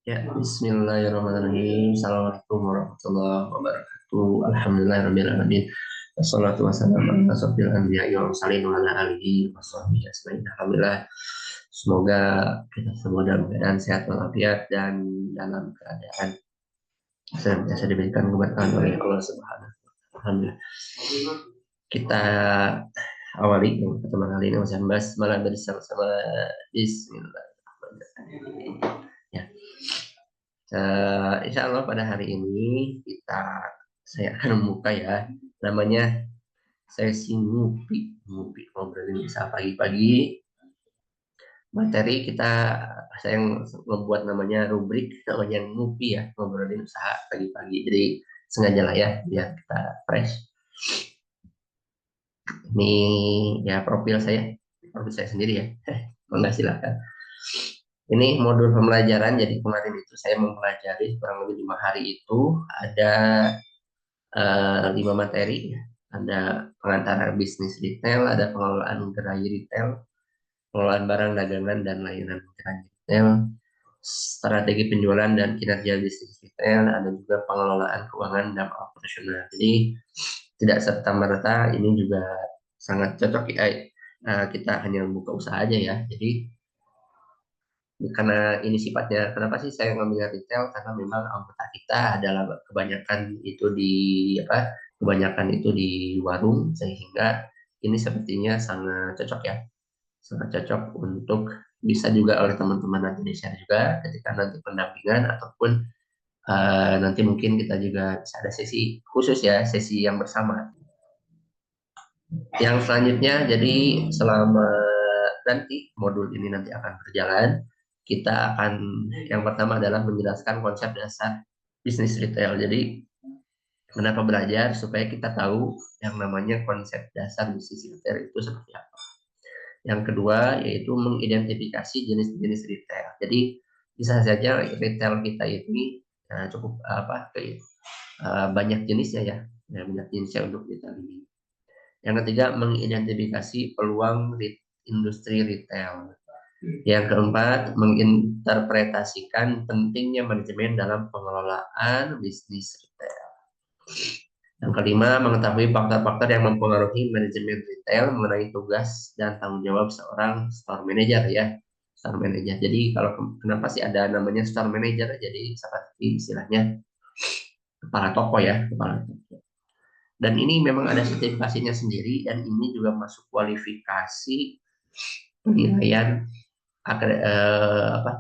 Ya, bismillahirrahmanirrahim. Assalamualaikum warahmatullahi wabarakatuh. Alhamdulillahirabbil alamin. Wassalatu wassalamu ala asyrofil anbiya'i wal mursalin wa ala alihi washabbihi ajmain. Alhamdulillah. Semoga kita semua dalam keadaan sehat walafiat dan dalam keadaan senantiasa diberikan keberkahan oleh Allah Subhanahu wa taala. Alhamdulillah. Kita awali pertemuan kali ini masih membahas malam bersama-sama. Bismillahirrahmanirrahim. Ya. Insya Allah pada hari ini saya akan membuka ya namanya sesi ngupi ngobrolin bisa pagi-pagi materi saya yang membuat namanya rubrik namanya ngupi ya ngobrolin usaha pagi-pagi, jadi sengaja lah ya biar kita fresh. Ini ya profil saya sendiri ya. Enggak, silakan. Ini modul pembelajaran, jadi kemarin itu saya mempelajari kurang lebih 5 hari itu ada 5 materi. Ada pengantar bisnis retail, ada pengelolaan gerai retail, pengelolaan barang dagangan dan layanan gerai retail, strategi penjualan dan kinerja bisnis retail, ada juga pengelolaan keuangan dan operasional. Jadi tidak serta merta ini juga sangat cocok ya, kita hanya buka usaha aja ya. Jadi karena ini sifatnya, kenapa sih saya ngambil retail? Karena memang anggota kita adalah kebanyakan itu di warung, sehingga ini sepertinya sangat cocok ya, sangat cocok untuk bisa juga oleh teman-teman nanti di share juga ketika nanti pendampingan ataupun nanti mungkin kita juga bisa ada sesi khusus ya, sesi yang bersama. Yang selanjutnya, jadi selama nanti modul ini nanti akan berjalan, kita akan yang pertama adalah menjelaskan konsep dasar bisnis retail. Jadi kenapa belajar supaya kita tahu yang namanya konsep dasar bisnis retail itu seperti apa. Yang kedua yaitu mengidentifikasi jenis-jenis retail. Jadi bisa saja retail kita ini cukup banyak jenisnya ya, banyak jenisnya untuk retail ini. Yang ketiga, mengidentifikasi peluang industri retail. Yang keempat, menginterpretasikan pentingnya manajemen dalam pengelolaan bisnis retail. Yang kelima, mengetahui faktor-faktor yang mempengaruhi manajemen retail mengenai tugas dan tanggung jawab seorang store manager ya. Store manager. Jadi kenapa sih ada namanya store manager? Jadi seperti istilahnya kepala toko ya, kepala toko. Dan ini memang ada sertifikasinya sendiri, dan ini juga masuk kualifikasi penilaian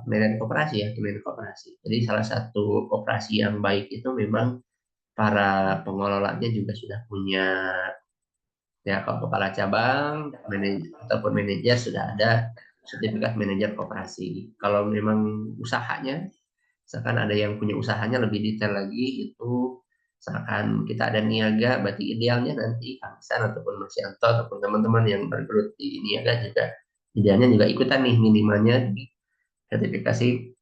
penilaian koperasi ya, penilaian koperasi. Jadi salah satu koperasi yang baik itu memang para pengelolanya juga sudah punya ya, kalau kepala cabang ataupun manajer sudah ada sertifikat manajer koperasi. Kalau memang usahanya, misalkan ada yang punya usahanya lebih detail lagi, itu misalkan kita ada niaga, berarti idealnya nanti Kang Isan ataupun Mas Yanto ataupun teman-teman yang bergelut di niaga juga idealnya juga ikutan nih minimalnya di sertifikasi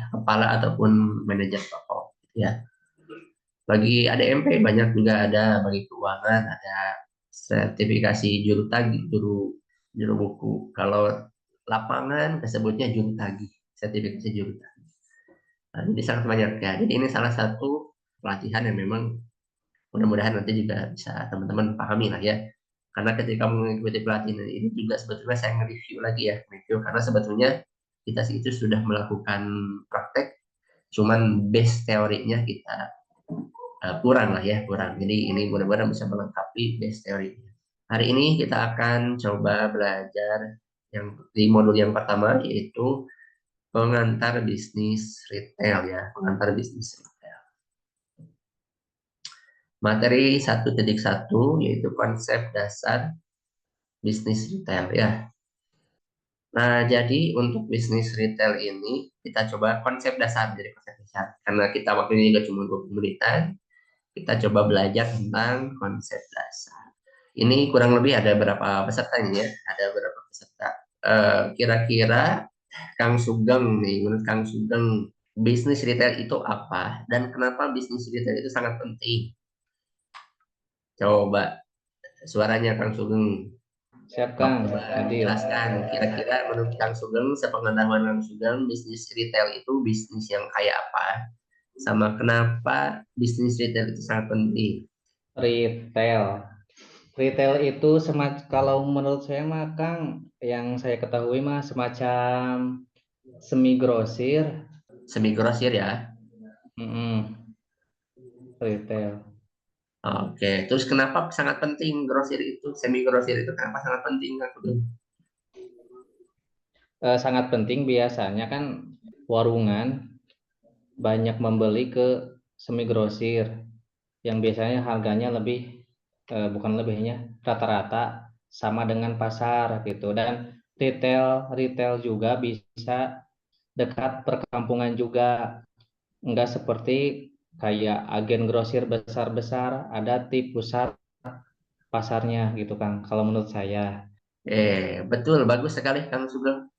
kepala ataupun manajer toko ya. Bagi ADMP banyak juga ada, bagi keuangan ada sertifikasi juru tagih, juru buku. Kalau lapangan disebutnya juru tagih, sertifikasi juru tagih. Nah, jadi sangat banyak ya. Jadi ini salah satu pelatihan yang memang mudah-mudahan nanti juga bisa teman-teman pahami lah ya. Karena ketika mengikuti pelatihan ini juga sebetulnya saya nge-review lagi ya, karena sebetulnya kita itu sudah melakukan praktek, cuman base teorinya kita kurang lah ya, kurang. Jadi ini mudah-mudahan bisa melengkapi base teorinya. Hari ini kita akan coba belajar yang di modul yang pertama, yaitu pengantar bisnis retail ya, pengantar bisnis retail. Materi 1.1 yaitu konsep dasar bisnis retail ya. Nah, jadi untuk bisnis retail ini kita coba konsep dasar, jadi konsep dasar. Karena kita waktunya juga cuma 20 menitan, kita coba belajar tentang konsep dasar. Ini kurang lebih ada berapa peserta ini ya? Ada berapa peserta? Kira-kira Kang Sugeng nih, menurut Kang Sugeng, bisnis retail itu apa? Dan kenapa bisnis retail itu sangat penting? Coba suaranya Kang Sugeng. Siap Oh, Kang, coba Adil. jelaskan kira-kira menurut Kang Sugeng, sepengetahuan Kang Sugeng, bisnis retail itu bisnis yang kayak apa? Sama kenapa bisnis retail itu sangat penting? Retail. Retail itu kalau menurut saya mah Kang, yang saya ketahui mah semacam semi grosir. Semi grosir ya. Mm-mm, retail. Oke, terus kenapa sangat penting grosir itu, semi grosir itu kenapa sangat penting Kang Sugeng? Sangat penting biasanya kan warungan banyak membeli ke semi grosir yang biasanya harganya lebih bukan lebihnya rata-rata sama dengan pasar gitu, dan retail retail juga bisa dekat perkampungan juga, enggak seperti kayak agen grosir besar-besar ada di pusat pasarnya gitu Kang, kalau menurut saya. Betul, bagus sekali Kang Sugeng.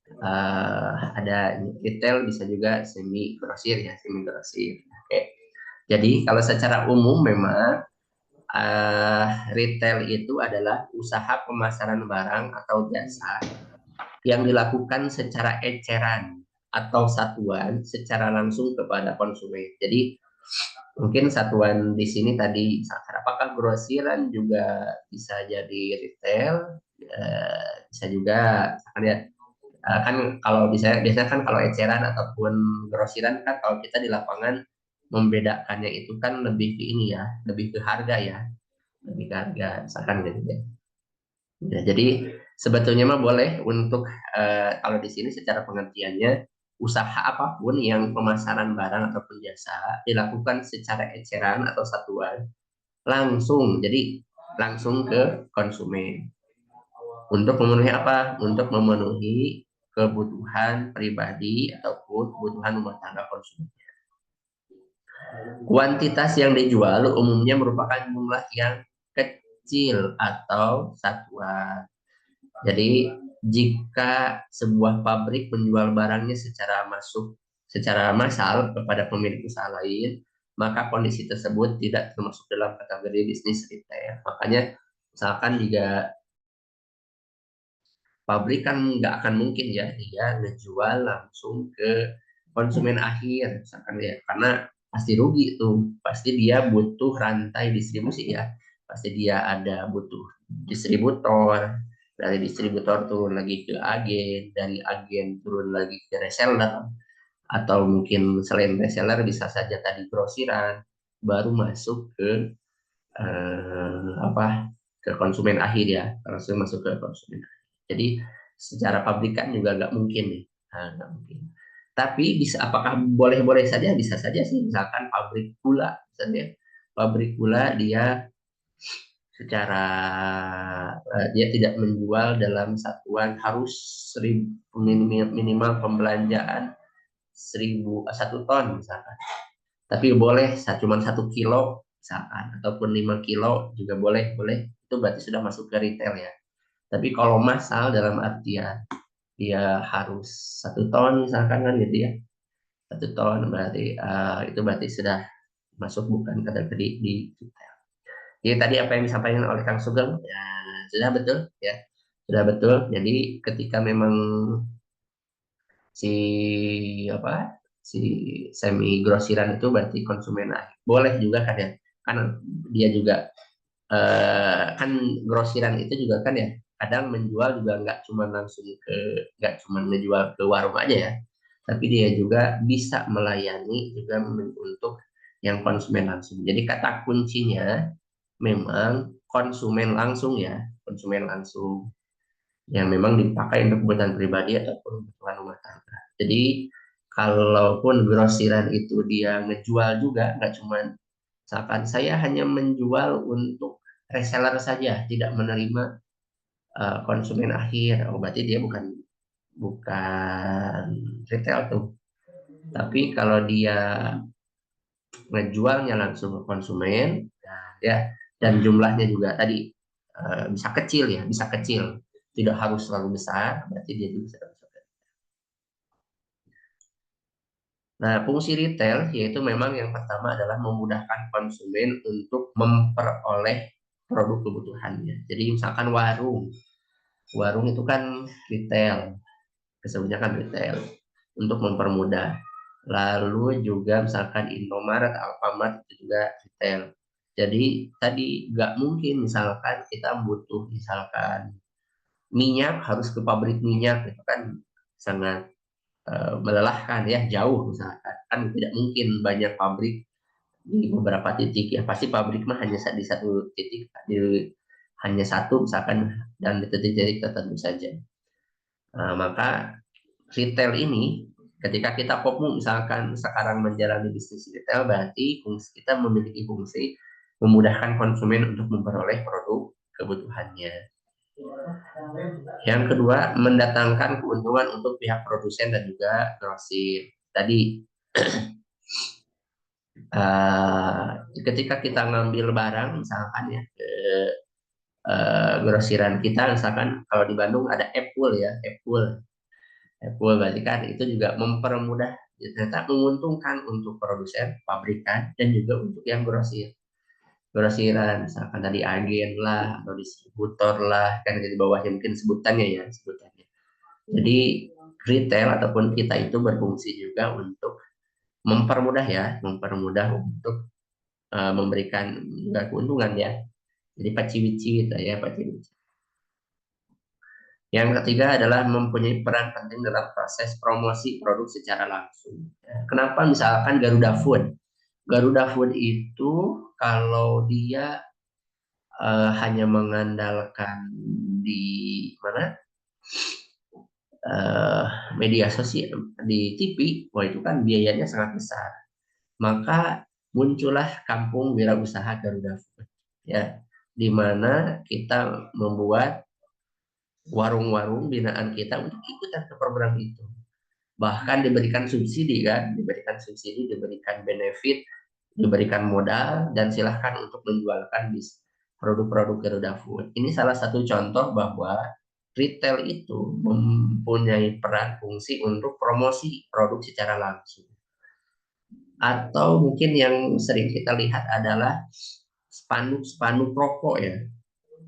Ada retail bisa juga semi grosir ya, semi grosir. Oke. Jadi kalau secara umum memang eh, retail itu adalah usaha pemasaran barang atau jasa yang dilakukan secara eceran atau satuan secara langsung kepada konsumen. Jadi mungkin satuan di sini tadi misalkan apakah grosiran juga bisa jadi retail, bisa juga misalkan ya. Kan kalau bisa biasanya kan kalau eceran ataupun grosiran kan kalau kita di lapangan membedakannya itu kan lebih ke ini ya, lebih ke harga ya, lebih ke harga misalkan gitu ya. Ya, jadi sebetulnya mah boleh untuk kalau di sini secara pengertiannya usaha apapun yang pemasaran barang ataupun jasa dilakukan secara eceran atau satuan langsung, jadi langsung ke konsumen untuk memenuhi apa? Untuk memenuhi kebutuhan pribadi ataupun kebutuhan rumah tangga konsumen. Kuantitas yang dijual umumnya merupakan jumlah yang kecil atau satuan. Jadi jika sebuah pabrik menjual barangnya secara massal kepada pemilik usaha lain, maka kondisi tersebut tidak termasuk dalam kategori bisnis retail. Makanya misalkan jika pabrik kan nggak akan mungkin ya dia ngejual langsung ke konsumen akhir misalkan ya, karena pasti rugi tuh, pasti dia butuh rantai distribusi ya, pasti dia ada butuh distributor, dari distributor turun lagi ke agen, dari agen turun lagi ke reseller, atau mungkin selain reseller bisa saja tadi grosiran, baru masuk ke apa, ke konsumen akhir ya, langsung masuk ke konsumen akhir. Jadi secara pabrikan juga nggak mungkin nih. Nggak mungkin. Tapi bisa, apakah boleh-boleh saja? Bisa saja sih. Misalkan pabrik gula, misalnya pabrik gula dia secara dia tidak menjual dalam satuan harus 1.000, minimal pembelanjaan 1.000 1 ton misalkan. Tapi boleh cuma 1 kilo misalkan ataupun 5 kilo juga boleh, itu berarti sudah masuk ke retail ya. Tapi kalau massal dalam artian dia harus 1 ton misalkan kan gitu ya, 1 ton berarti itu berarti sudah masuk bukan kategori di retail. Jadi tadi apa yang disampaikan oleh Kang Sugeng ya, sudah betul ya, sudah betul. Jadi ketika memang si apa, si semi grosiran itu berarti konsumen akhir boleh juga kan ya, kan dia juga kan grosiran itu juga kan ya kadang menjual juga nggak cuma langsung ke, nggak cuma menjual ke warung aja ya, tapi dia juga bisa melayani juga untuk yang konsumen langsung. Jadi kata kuncinya memang konsumen langsung ya, konsumen langsung yang memang dipakai untuk kebutuhan pribadi ataupun kebutuhan rumah tangga. Jadi kalaupun grosiran itu dia ngejual juga, nggak cuma misalkan saya hanya menjual untuk reseller saja, tidak menerima konsumen akhir, oh berarti dia bukan bukan retail tuh. Tapi kalau dia ngejualnya langsung ke konsumen, nah, ya, dan jumlahnya juga tadi bisa kecil ya, bisa kecil, tidak harus selalu besar, berarti dia juga bisa masuk. Nah, fungsi retail yaitu memang yang pertama adalah memudahkan konsumen untuk memperoleh produk kebutuhannya. Jadi misalkan warung, Warung itu kan retail, kesemuanya kan retail untuk mempermudah. Lalu juga misalkan Indomaret, Alfamart itu juga retail. Jadi tadi nggak mungkin misalkan kita butuh misalkan minyak harus ke pabrik minyak itu kan sangat melelahkan ya, jauh misalkan kan tidak mungkin banyak pabrik di beberapa titik ya, pasti pabrik mah hanya di satu titik, di hanya satu misalkan, dan di titik-titik tertentu saja. Nah, maka retail ini ketika kita fokus misalkan sekarang menjalani bisnis retail, berarti fungsi kita memiliki fungsi memudahkan konsumen untuk memperoleh produk kebutuhannya. Yang kedua, mendatangkan keuntungan untuk pihak produsen dan juga grosir. Tadi ketika kita ngambil barang misalkan ya ke grosiran kita, misalkan kalau di Bandung ada Apple ya, Apple berarti kan itu juga mempermudah, ternyata menguntungkan untuk produsen, pabrikan, dan juga untuk yang grosiran, misalkan tadi agen lah atau distributor lah, kan di bawahnya mungkin sebutannya ya, sebutannya. Jadi retail ataupun kita itu berfungsi juga untuk mempermudah ya, mempermudah untuk memberikan juga keuntungan ya. Jadi paciwit-ciwit lah ya, paciwit. Yang ketiga adalah mempunyai peran penting dalam proses promosi produk secara langsung. Ya, kenapa misalkan Garuda Food? Garuda Food itu kalau dia hanya mengandalkan di mana uh, media sosial di TV, wah itu kan biayanya sangat besar. Maka muncullah Kampung Wirausaha Garuda Food, ya, di mana kita membuat warung-warung binaan kita untuk ikutan ke program itu. Bahkan diberikan subsidi kan, diberikan subsidi, diberikan benefit, diberikan modal, dan silahkan untuk menjualkan produk-produk Garuda Food. Ini salah satu contoh bahwa retail itu mempunyai peran fungsi untuk promosi produk secara langsung. Atau mungkin yang sering kita lihat adalah spanduk-spanduk rokok ya.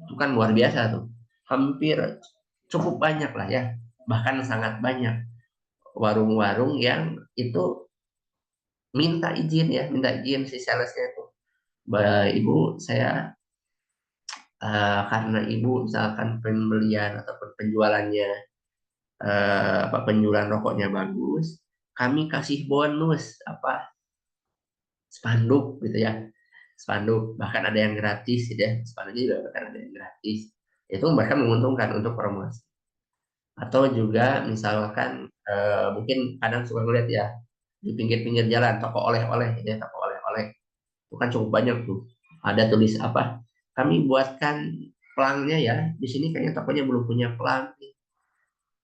Itu kan luar biasa tuh. Hampir cukup banyak lah ya. Bahkan sangat banyak warung-warung yang itu minta izin si salesnya itu. Ibu, saya karena ibu misalkan pembelian ataupun penjualannya penjualan rokoknya bagus, kami kasih bonus spanduk gitu ya, spanduk, bahkan ada yang gratis gitu ya, spanduk juga bahkan ada yang gratis. Itu bahkan menguntungkan untuk promosi. Atau juga misalkan mungkin kadang suka ngeliat ya di pinggir-pinggir jalan toko oleh-oleh gitu ya, toko oleh-oleh itu kan cukup banyak tuh, ada tulis kami buatkan pelangnya ya, di sini kayaknya tokonya belum punya pelang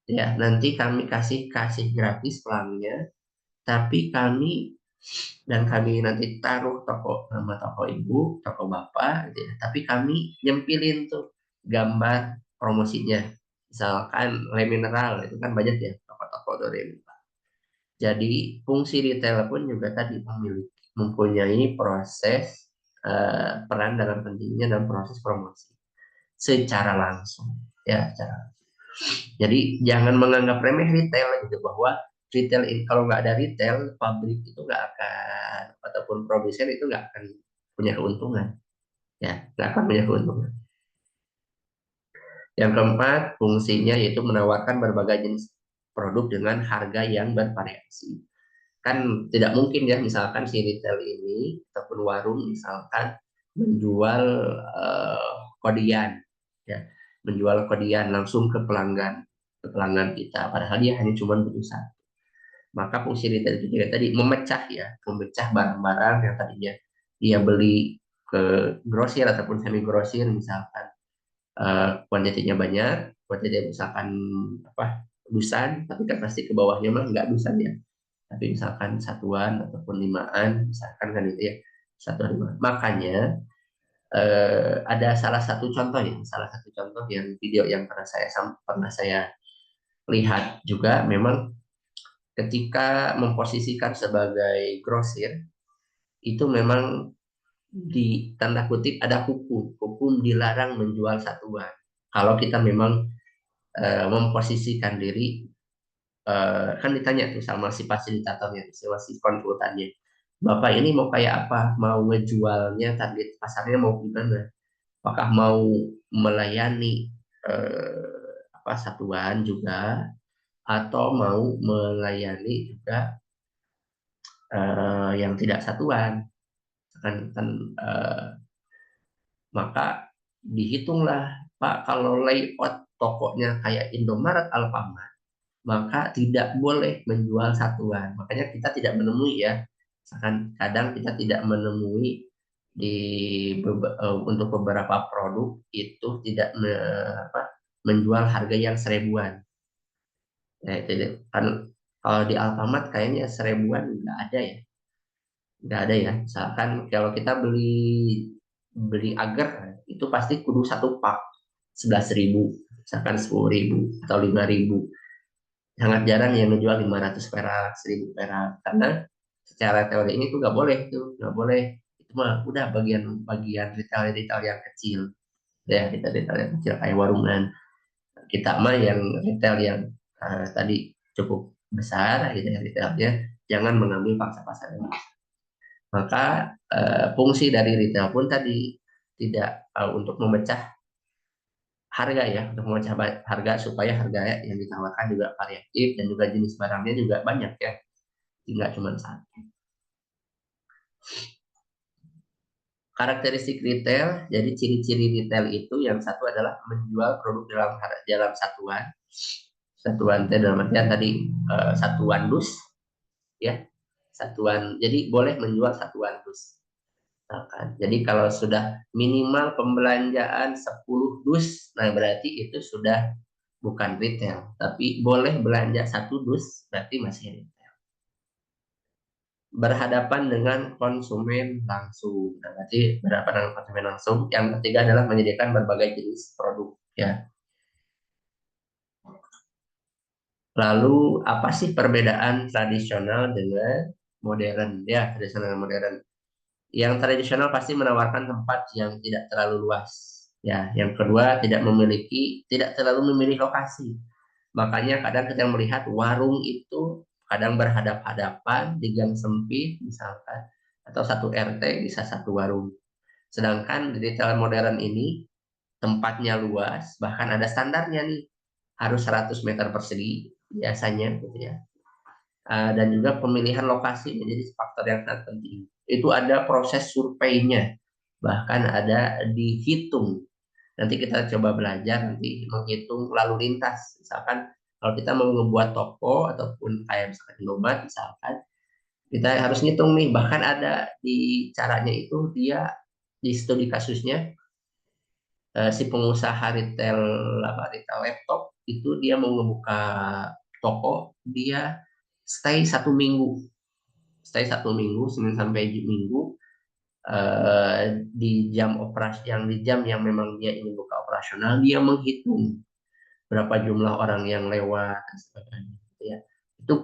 ya, nanti kami kasih kasih gratis pelangnya, tapi kami nanti taruh nama toko ibu, toko bapak gitu ya, tapi kami nyempilin tuh gambar promosinya, misalkan le mineral itu kan banyak ya toko-toko dari. Jadi fungsi retail pun juga tadi mempunyai proses peran dalam pentingnya dalam proses promosi secara langsung ya, jadi jangan menganggap remeh retail gitu, bahwa retail ini kalau nggak ada retail, pabrik itu nggak akan ataupun produsen itu nggak akan punya keuntungan ya, nggak akan punya keuntungan. Yang keempat, fungsinya yaitu menawarkan berbagai jenis produk dengan harga yang bervariasi. Kan tidak mungkin ya misalkan si retail ini ataupun warung misalkan menjual kodian ya, menjual kodian langsung ke pelanggan kita, padahal dia hanya cuma butuh satu. Maka fungsi retail itu juga tadi memecah barang-barang yang tadinya dia beli ke grosir ataupun semi grosir, misalkan kuantitinya banyak, kuantitinya misalkan dusan, tapi kan pasti ke bawahnya mah nggak dusan ya, tapi misalkan satuan ataupun limaan, misalkan kan itu ya, satuan lima. Makanya ada salah satu contoh yang video yang pernah saya lihat juga, memang ketika memposisikan sebagai grosir itu memang di tanda kutip ada hukum dilarang menjual satuan. Kalau kita memang memposisikan diri, kan ditanya tuh sama si fasilitatornya, sama si konsultannya, Bapak ini mau kayak apa? Mau ngejualnya, target pasarnya mau gimana? Apakah mau melayani apa satuan juga, atau mau melayani juga yang tidak satuan? Kan maka dihitunglah, Pak, kalau layout tokonya kayak Indomaret, Alfamart, maka tidak boleh menjual satuan. Makanya kita tidak menemui ya, misalkan kadang kita tidak menemui di untuk beberapa produk itu tidak menjual harga yang seribuan. Ya, itu kan kalau di Alfamart kayaknya seribuan nggak ada ya, nggak ada ya. Misalkan kalau kita beli beli agar itu pasti kudu satu pak 11.000, misalkan 10.000 atau 5.000. Sangat jarang yang menjual 500 perak, 1.000 perak, karena secara teori ini tuh nggak boleh, nggak boleh. Itu mah udah bagian retail-retail yang kecil, ya retail-retail yang kecil kayak warungan. Kita mah yang retail yang tadi cukup besar gitu ya retailnya, jangan mengambil pangsa pasar yang besar. Maka fungsi dari retail pun tadi tidak untuk memecah harga ya, untuk memecah harga supaya harga yang ditawarkan juga variatif dan juga jenis barangnya juga banyak ya, tidak cuma satu. Karakteristik retail, jadi ciri-ciri retail itu yang satu adalah menjual produk dalam satuan. Satuan dalam artian tadi satuan dus ya, satuan. Jadi boleh menjual satuan dus. Misalkan. Jadi kalau sudah minimal pembelanjaan 10 dus, nah berarti itu sudah bukan retail, tapi boleh belanja satu dus berarti masih retail. Berhadapan dengan konsumen langsung. Nah, berarti berhadapan dengan konsumen langsung. Yang ketiga adalah menyediakan berbagai jenis produk. Ya. Lalu apa sih perbedaan tradisional dengan modern? Ya, tradisional dan modern. Yang tradisional pasti menawarkan tempat yang tidak terlalu luas. Ya, yang kedua tidak terlalu memilih lokasi. Makanya kadang kita melihat warung itu kadang berhadap-hadapan di gang sempit misalkan, atau satu RT bisa satu warung. Sedangkan di retail modern ini tempatnya luas, bahkan ada standarnya nih, harus 100 meter persegi biasanya gitu ya. Dan juga pemilihan lokasi menjadi faktor yang sangat penting. Itu ada proses surveinya, bahkan ada dihitung. Nanti kita coba belajar nanti menghitung lalu lintas. Misalkan kalau kita mau membuat toko ataupun kayak misalkan Indomaret misalkan, kita harus ngitung nih. Bahkan ada di caranya itu dia di studi kasusnya si pengusaha retail laptop itu dia mau ngebuka toko, dia stay 1 minggu, Senin sampai Minggu, di jam operasi di jam yang memang dia ingin buka operasional, dia menghitung berapa jumlah orang yang lewat dan sebagainya gitu ya. Itu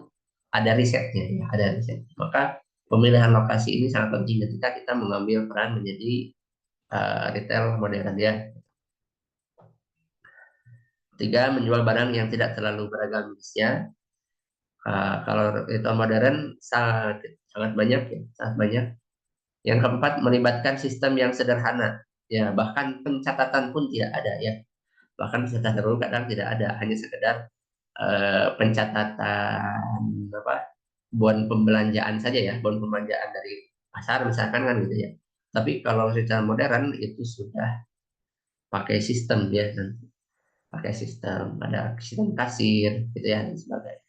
ada risetnya ya, ada riset. Maka pemilihan lokasi ini sangat penting ketika kita mengambil peran menjadi retail modern ya. Ketiga, menjual barang yang tidak terlalu beragam jenisnya. Kalau retail modern sangat sangat banyak ya, sangat banyak. Yang keempat, melibatkan sistem yang sederhana. Ya, bahkan pencatatan pun tidak ada ya. Bahkan pencatatan dulu kadang tidak ada, hanya sekedar pencatatan apa? Bon pembelanjaan saja ya, bon pembelanjaan dari pasar misalkan kan gitu ya. Tapi kalau retail modern itu sudah pakai sistem dia, pakai sistem, ada sistem kasir gitu ya dan sebagainya.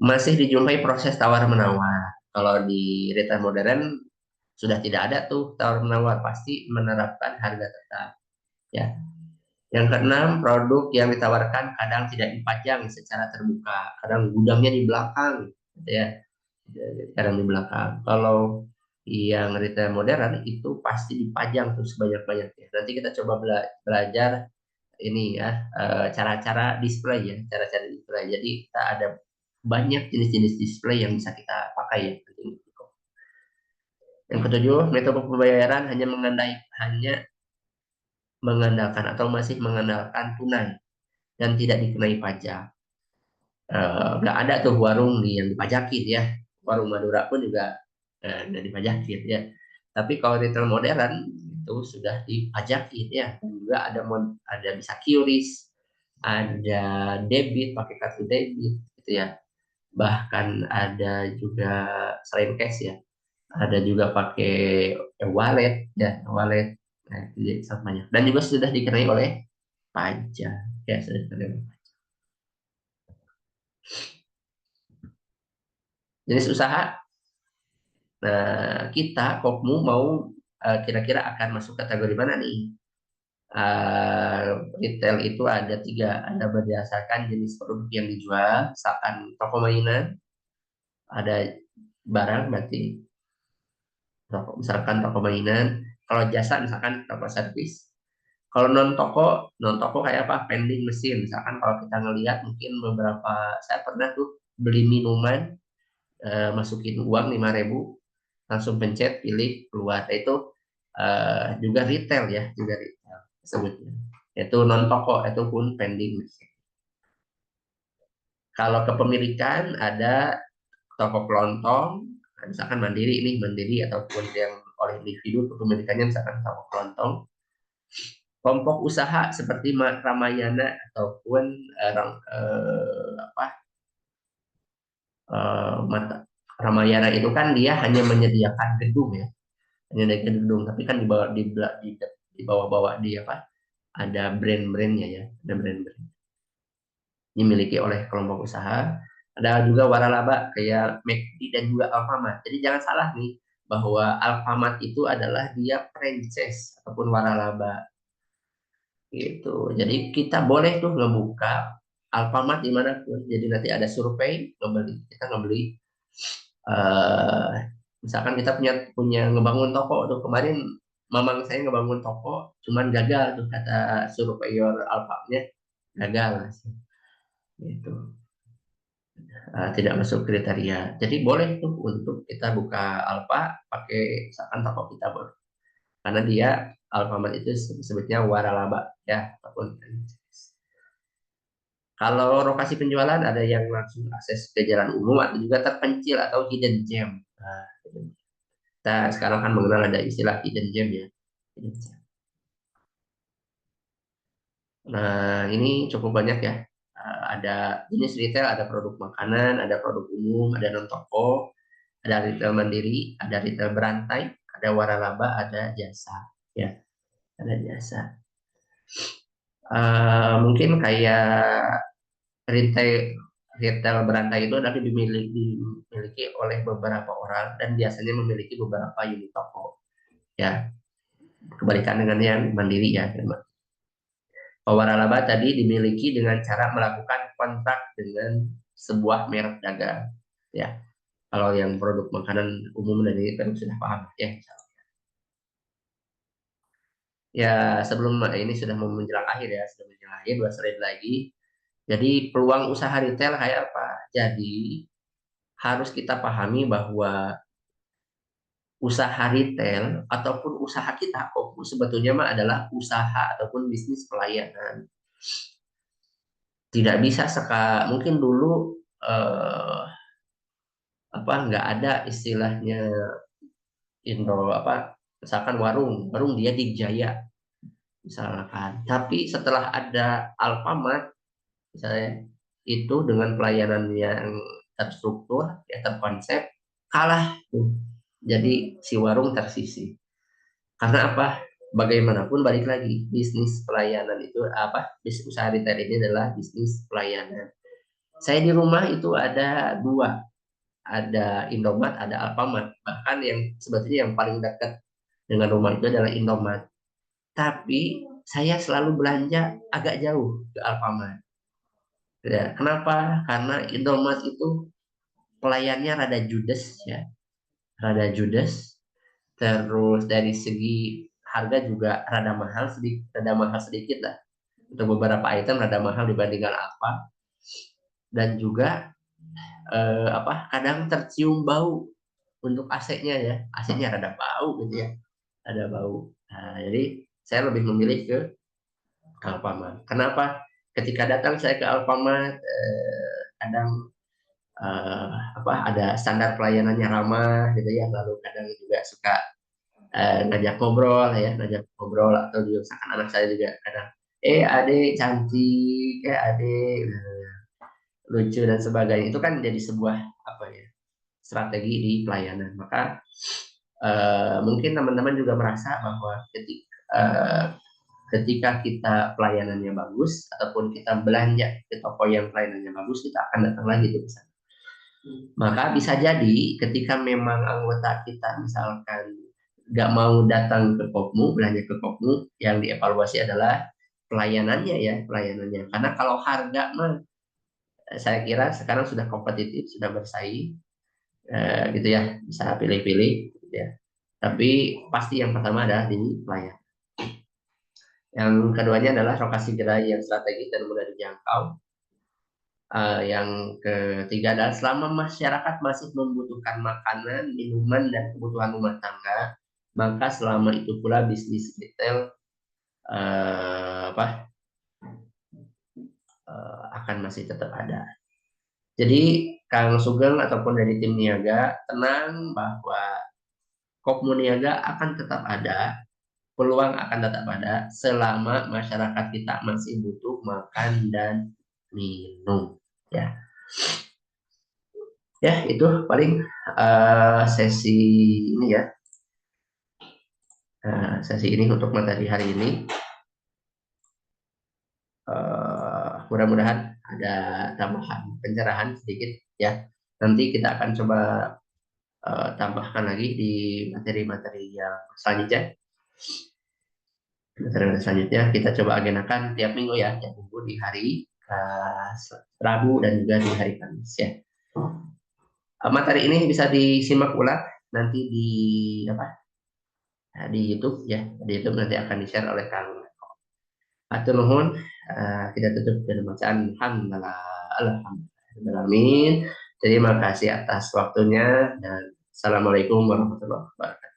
Masih dijumpai proses tawar menawar. Kalau di retail modern sudah tidak ada tuh tawar menawar, pasti menerapkan harga tetap ya. Yang keenam, produk yang ditawarkan kadang tidak dipajang secara terbuka, kadang gudangnya di belakang gitu ya, kadang di belakang. Kalau yang retail modern itu pasti dipajang tuh sebanyak-banyaknya. Nanti kita coba belajar ini ya, cara-cara display ya, cara-cara display. Jadi kita ada banyak jenis-jenis display yang bisa kita pakai ya. Yang ketujuh, metode pembayaran hanya mengandalkan atau masih mengandalkan tunai. dan tidak dikenai pajak. Nggak ada tuh warung yang dipajakin ya. Warung Madura pun juga nggak dipajakin ya. Tapi kalau retail modern itu sudah dipajakin ya. Dan juga ada bisa QRIS, ada debit pakai kartu debit gitu ya. Bahkan ada juga selain cash ya, ada juga pakai wallet ya, wallet. Nah, itu jadi sangat banyak. Dan juga sudah dikenai oleh pajak ya, sudah dikenai oleh pajak. Jenis usaha. Nah, kita Kopmu mau kira-kira akan masuk kategori mana nih? Retail itu ada tiga, ada berdasarkan jenis produk yang dijual, misalkan toko mainan, ada barang berarti misalkan toko mainan. Kalau jasa misalkan toko servis. Kalau non toko kayak apa? Vending mesin. Misalkan kalau kita ngelihat mungkin beberapa, saya pernah tuh beli minuman, masukin uang 5.000, langsung pencet pilih keluar. Itu juga retail ya, juga retail sebutnya. Itu non toko, itu pun vending mesin. Kalau kepemilikan ada toko kelontong, misalkan mandiri ini, mandiri ataupun yang oleh individu, kepemilikannya misalkan toko kelontong. Kelompok usaha seperti Ramayana ataupun apa Ramayana itu kan dia hanya menyediakan gedung ya, hanya menyediakan gedung, tapi kan di bawah-bawah dia apa, ada brand-brandnya ya, ada brand-brand dimiliki oleh kelompok usaha. Ada juga waralaba kayak McD dan juga Alfamart. Jadi jangan salah nih bahwa Alfamart itu adalah dia franchise ataupun waralaba gitu. Jadi kita boleh tuh ngebuka Alfamart dimanapun. Jadi nanti ada survei kita ngebeli. eh Misalkan kita punya punya ngebangun toko tuh kemarin, mamang saya ngebangun toko, cuman gagal tuh kata surveyor Alfamart, gagal gitu. Tidak masuk kriteria. Jadi boleh tuh untuk kita buka Alfa pakai misalkan toko kita boleh. Karena dia Alfamart itu sebutnya waralaba ya ataupun. Kalau lokasi penjualan ada yang langsung akses ke jalan umum atau juga terpencil atau hidden gem. Nah, kita sekarang kan mengenal ada istilah hidden gem ya. Hidden gem. Nah, ini cukup banyak ya. Ada jenis retail, ada produk makanan, ada produk umum, ada non toko, ada retail mandiri, ada retail berantai, ada waralaba, ada jasa. Ya, ada jasa. Mungkin kayak retail retail berantai itu nanti dimiliki oleh beberapa orang dan biasanya memiliki beberapa unit toko. Ya, kebalikan dengan yang mandiri ya. Waralaba tadi dimiliki dengan cara melakukan kontrak dengan sebuah merek dagang. Ya, kalau yang produk makanan umum dan ini kan sudah paham ya. Ya, sebelum ini sudah mau menjelang akhir ya, sudah menjelang akhir 2 slide lagi. Jadi peluang usaha retail kayak apa? Jadi harus kita pahami bahwa usaha retail ataupun usaha kita fokus sebetulnya mah adalah usaha ataupun bisnis pelayanan. Tidak bisa mungkin dulu eh, apa nggak ada istilahnya Indo apa, misalkan warung dia di Jaya misalkan. Tapi setelah ada Alfamart misalnya, itu dengan pelayanan yang terstruktur ya, terkonsep, kalah tuh. Jadi si warung tersisih. Karena apa? Bagaimanapun balik lagi, bisnis pelayanan itu apa? Bisnis usaha retail ini adalah bisnis pelayanan. Saya di rumah itu ada dua, ada Indomart, ada Alfamart. Bahkan yang sebetulnya yang paling dekat dengan rumah itu adalah Indomart. Tapi saya selalu belanja agak jauh ke Alfamart. Ya, kenapa? Karena Indomart itu pelayannya rada judes ya, rada judes. Terus dari segi harga juga rada mahal sedikit lah. Untuk beberapa item rada mahal dibandingkan apa. Dan juga apa? Kadang tercium bau untuk AC-nya ya. AC-nya rada bau gitu ya, ada bau. Nah, jadi saya lebih memilih ke Alfamart. Kenapa? ketika datang saya ke Alfamart, kadang ada standar pelayanannya ramah gitu ya, lalu kadang juga suka ngajak ngobrol atau juga misalkan anak saya juga kadang, adik cantik, adik lucu dan sebagainya, itu kan jadi sebuah apa ya, strategi di pelayanan. Maka mungkin teman-teman juga merasa bahwa ketika kita pelayanannya bagus ataupun kita belanja ke toko yang pelayanannya bagus, kita akan datang lagi tuh misalnya. Maka bisa jadi ketika memang anggota kita misalkan nggak mau datang ke Kopmu, belanja ke Kopmu, yang dievaluasi adalah pelayanannya ya, pelayanannya. Karena kalau harga mah saya kira sekarang sudah kompetitif, sudah bersaing, gitu ya, bisa pilih-pilih, gitu ya. Tapi pasti yang pertama adalah di pelayan. Yang keduanya adalah lokasi gerai yang strategis dan mudah dijangkau. Yang ketiga adalah selama masyarakat masih membutuhkan makanan, minuman, dan kebutuhan rumah tangga, maka selama itu pula bisnis retail akan masih tetap ada. Jadi Kang Sugeng ataupun dari tim niaga tenang bahwa Kopmu Niaga akan tetap ada, peluang akan tetap ada selama masyarakat kita masih butuh makan dan minum. Ya itu paling sesi ini ya, sesi ini untuk materi hari ini. Mudah-mudahan ada tambahan pencerahan sedikit ya. Nanti kita akan coba tambahkan lagi di materi-materi yang selanjutnya. Materi selanjutnya kita coba agendakan tiap minggu ya, tiap minggu di hari Rabu dan juga di hari Kamis ya. Materi ini bisa disimak ulang nanti di YouTube ya. Di YouTube nanti akan di-share oleh Kang. Atur nuhun, kita tutup dengan bacaan alhamdulillah. Terima kasih atas waktunya dan assalamualaikum warahmatullahi wabarakatuh.